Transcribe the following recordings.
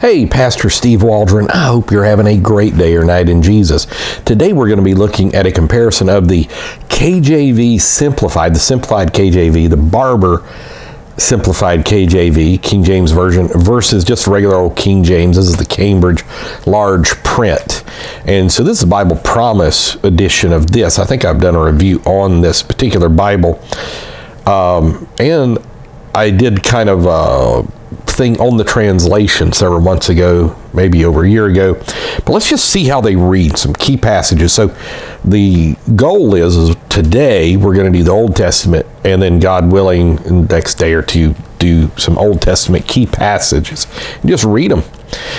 Hey, Pastor Steve Waldron. I hope you're having a great day or night in Jesus. Today we're going to be looking at a comparison of the KJV Simplified, the Simplified KJV, the Barber Simplified KJV, King James Version, versus just regular old King James. This is the Cambridge large print. And so this is the Bible Promise edition of this. I think I've done a review on this particular Bible. And I did kind of a thing on the translation several months ago, maybe over a year ago. But let's just see how they read, some key passages. So the goal is today we're going to do the Old Testament, and then God willing, the next day or two, do some Old Testament key passages and just read them.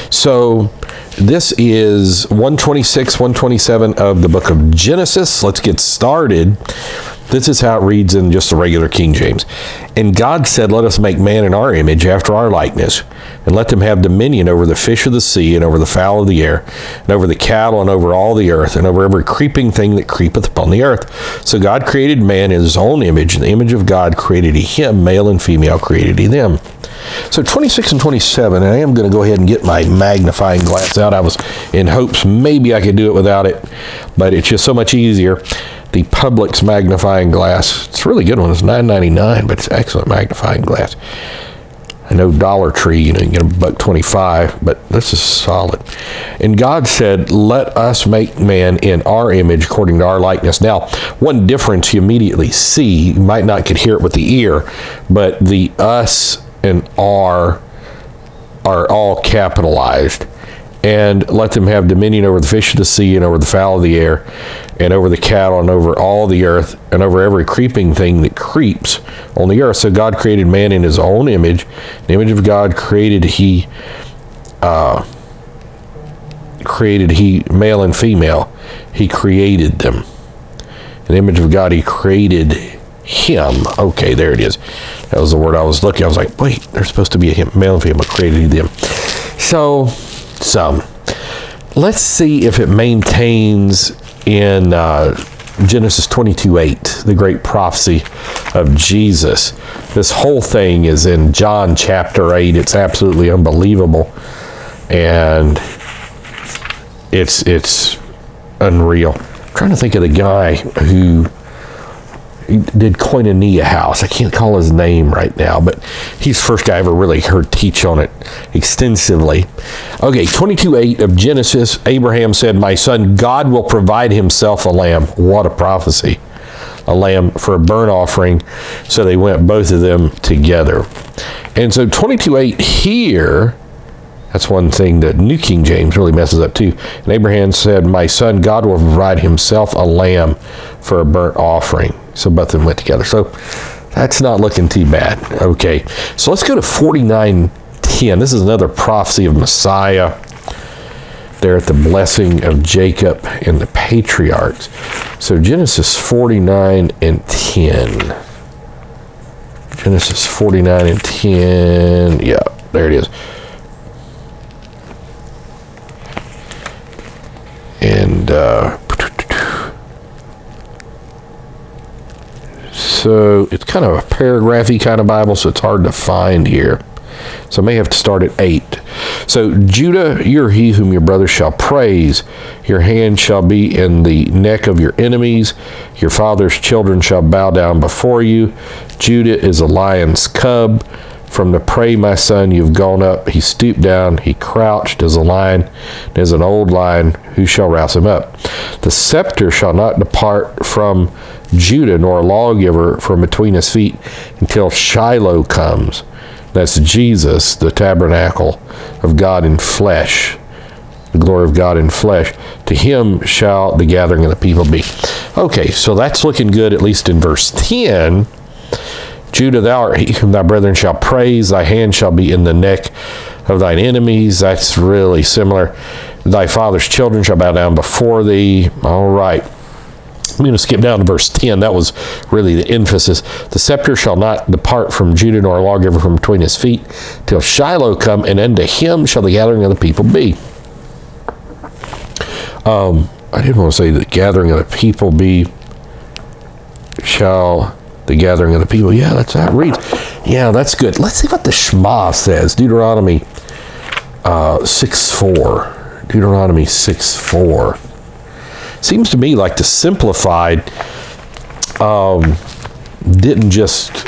So this is 126, 127 of the book of Genesis. Let's get started. This is how it reads in just the regular King James. And God said, let us make man in our image, after our likeness, and let them have dominion over the fish of the sea, and over the fowl of the air, and over the cattle, and over all the earth, and over every creeping thing that creepeth upon the earth. So God created man in his own image. In the image of God created he him, male and female created he them. So 26 and 27, and I am going to go ahead and get my magnifying glass out. I was in hopes maybe I could do it without it, but it's just so much easier. The Publix magnifying glass, it's a really good one. It's $9.99, but it's excellent magnifying glass. I know Dollar Tree, you can get a $1.25, but this is solid. And God said, let us make man in our image according to our likeness. Now, one difference you immediately see, you might not could hear it with the ear, but the us and our are all capitalized. And let them have dominion over the fish of the sea, and over the fowl of the air, and over the cattle, and over all the earth, and over every creeping thing that creeps on the earth. So God created man in his own image. In the image of God created he male and female. He created them. In the image of God he created him. Okay, there it is. That was the word I was looking. I was like, wait, there's supposed to be a him, male and female created them. So let's see if it maintains in Genesis 22:8, the great prophecy of Jesus. This whole thing is in John chapter 8. It's absolutely unbelievable, and it's unreal. I'm trying to think of the guy who did Koinonia House. I can't call his name right now, but he's the first guy I ever really heard teach on it extensively. Okay, 22:8 of Genesis, Abraham said, my son, God will provide himself a lamb. What a prophecy. A lamb for a burnt offering. So they went, both of them together. And so 22:8 here, that's one thing that New King James really messes up too. And Abraham said, my son, God will provide himself a lamb for a burnt offering. So both of them went together. So that's not looking too bad. Okay, so let's go to 49:10. This is another prophecy of Messiah. There at the blessing of Jacob and the patriarchs. So Genesis 49:10. Genesis 49:10. Yeah, there it is. And so it's kind of a paragraphy kind of Bible, so it's hard to find here. So I may have to start at 8. So Judah, you're he whom your brothers shall praise. Your hand shall be in the neck of your enemies. Your father's children shall bow down before you. Judah is a lion's cub. From the prey, my son, you've gone up. He stooped down. He crouched as a lion, as an old lion. Who shall rouse him up? The scepter shall not depart from Judah, nor a lawgiver from between his feet, until Shiloh comes. That's Jesus, the tabernacle of God in flesh, the glory of God in flesh. To him shall the gathering of the people be. Okay, so that's looking good, at least in verse 10. Judah, thou art he whom thy brethren shall praise. Thy hand shall be in the neck of thine enemies. That's really similar. Thy father's children shall bow down before thee. All right. I'm going to skip down to verse 10. That was really the emphasis. The scepter shall not depart from Judah, nor a lawgiver from between his feet, till Shiloh come, and unto him shall the gathering of the people be. I didn't want to say the gathering of the people be, shall the gathering of the people. Yeah, that's how it reads. Yeah, that's good. Let's see what the Shema says. Deuteronomy 6:4. Deuteronomy 6:4. Seems to me like the Simplified didn't just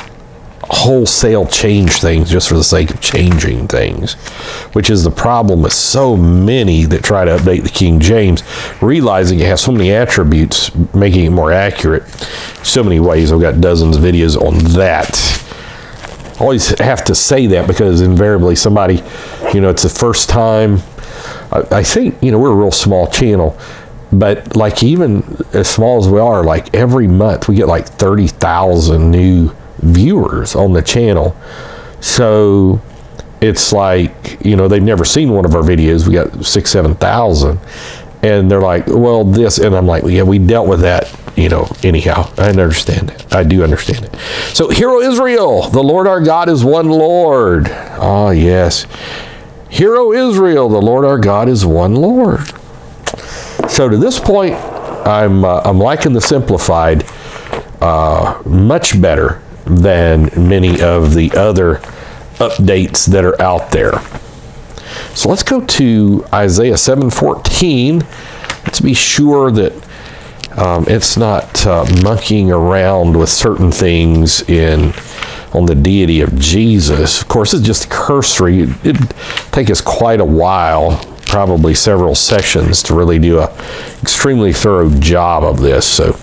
wholesale change things just for the sake of changing things, which is the problem with so many that try to update the King James, realizing it has so many attributes, making it more accurate. So many ways. I've got dozens of videos on that. I always have to say that because invariably somebody, it's the first time. I think, we're a real small channel, but like even as small as we are, like every month we get like 30,000 new viewers on the channel. So it's like, they've never seen one of our videos. We got 6,000-7,000, and they're like, well, this, and I'm like, well, yeah, we dealt with that, anyhow. I understand it. I do understand it. So, Hear, O Israel, the Lord our God is one Lord. Ah, yes. Hear, O Israel, the Lord our God is one Lord. So to this point, I'm liking the Simplified much better than many of the other updates that are out there. So let's go to Isaiah 7:14. Let's be sure that it's not monkeying around with certain things on the deity of Jesus. Of course, it's just cursory. It'd take us quite a while, probably several sessions, to really do a extremely thorough job of this. So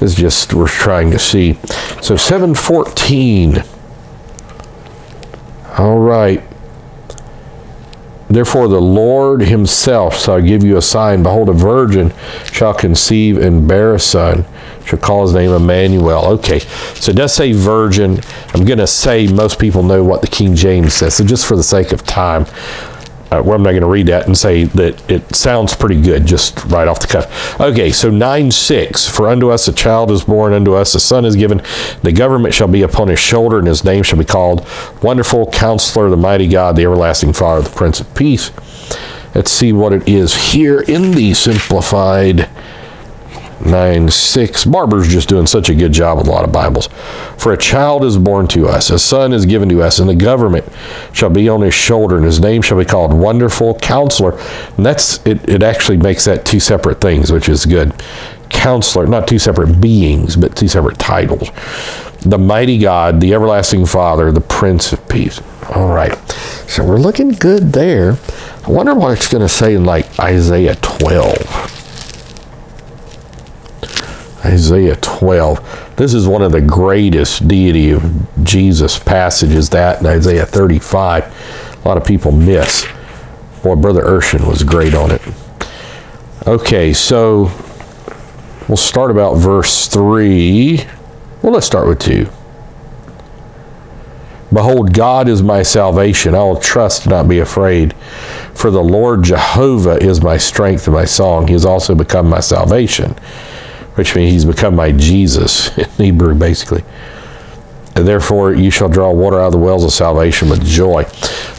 it's just, we're trying to see. So 7:14. All right. Therefore the Lord himself shall give you a sign. Behold, a virgin shall conceive and bear a son, shall call his name Emmanuel. Okay, so it does say virgin. I'm going to say most people know what the King James says. So just for the sake of time, well, I'm not going to read that and say that it sounds pretty good, just right off the cuff. Okay, so 9:6. For unto us a child is born, unto us a son is given. The government shall be upon his shoulder, and his name shall be called Wonderful Counselor, the Mighty God, the Everlasting Father, the Prince of Peace. Let's see what it is here in the Simplified 9:6. Barber's just doing such a good job with a lot of Bibles. For a child is born to us, a son is given to us, and the government shall be on his shoulder, and his name shall be called Wonderful Counselor. And that's it actually makes that two separate things, which is good. Counselor, not two separate beings, but two separate titles. The Mighty God, the Everlasting Father, the Prince of Peace. All right. So we're looking good there. I wonder what it's going to say in like Isaiah 12. Isaiah 12. This is one of the greatest deity of Jesus passages, that and Isaiah 35. A lot of people miss. Boy, Brother Urshan was great on it. Okay, so we'll start about verse 3. Well, let's start with 2. Behold, God is my salvation. I will trust and not be afraid. For the Lord Jehovah is my strength and my song. He has also become my salvation. Which means he's become my Jesus in Hebrew, basically. And therefore, you shall draw water out of the wells of salvation with joy.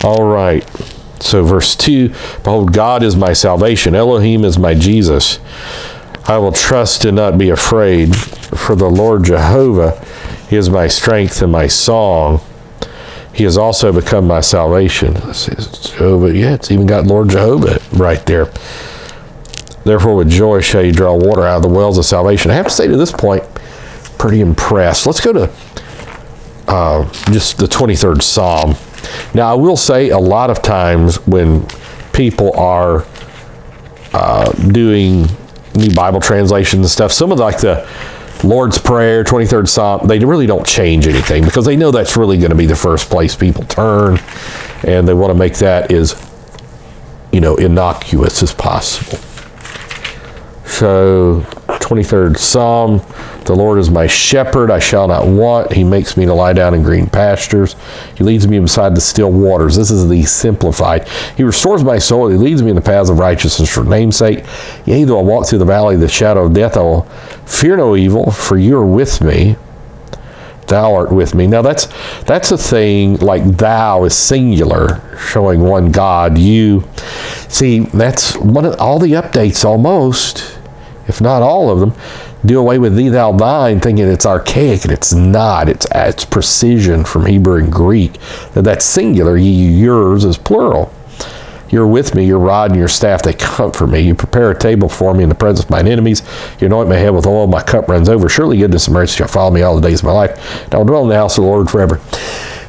All right. So verse 2, behold, God is my salvation. Elohim is my Jesus. I will trust and not be afraid. For the Lord Jehovah is my strength and my song. He has also become my salvation. Jehovah, yeah, it's even got Lord Jehovah right there. Therefore, with joy shall you draw water out of the wells of salvation. I have to say to this point, pretty impressed. Let's go to just the 23rd Psalm. Now, I will say a lot of times when people are doing new Bible translations and stuff, some of like the Lord's Prayer, 23rd Psalm, they really don't change anything because they know that's really going to be the first place people turn, and they want to make that as, innocuous as possible. So, 23rd Psalm, the Lord is my shepherd, I shall not want. He makes me to lie down in green pastures. He leads me beside the still waters. This is the Simplified. He restores my soul. He leads me in the paths of righteousness for name's sake. Yea, though I walk through the valley of the shadow of death, I will fear no evil, for you are with me. Thou art with me. Now that's a thing, like thou is singular, showing one God. You see, that's one of all the updates almost, if not all of them, do away with thee, thou, thine, thinking it's archaic, and it's not. It's precision from Hebrew and Greek. That's singular. Yours is plural. You're with me, your rod and your staff, they comfort me. You prepare a table for me in the presence of mine enemies. You anoint my head with oil, my cup runs over. Surely goodness and mercy shall follow me all the days of my life. And I will dwell in the house of the Lord forever.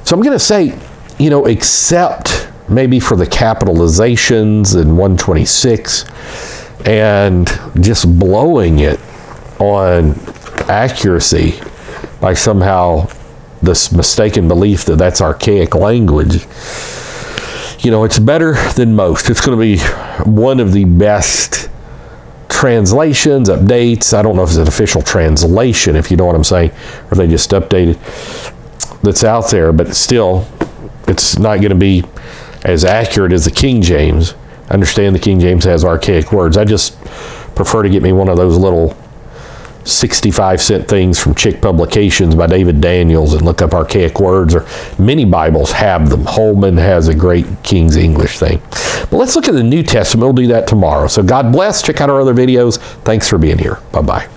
So I'm going to say, except maybe for the capitalizations in 126 and just blowing it on accuracy by somehow this mistaken belief that that's archaic language, it's better than most. It's going to be one of the best translations, updates. I don't know if it's an official translation, if you know what I'm saying, or they just updated, that's out there, but still, it's not going to be as accurate as the King James. I understand the King James has archaic words. I just prefer to get me one of those little 65-cent things from Chick Publications by David Daniels and look up archaic words, or many Bibles have them. Holman has a great King's English thing. But let's look at the New Testament. We'll do that tomorrow. So God bless. Check out our other videos. Thanks for being here. Bye-bye.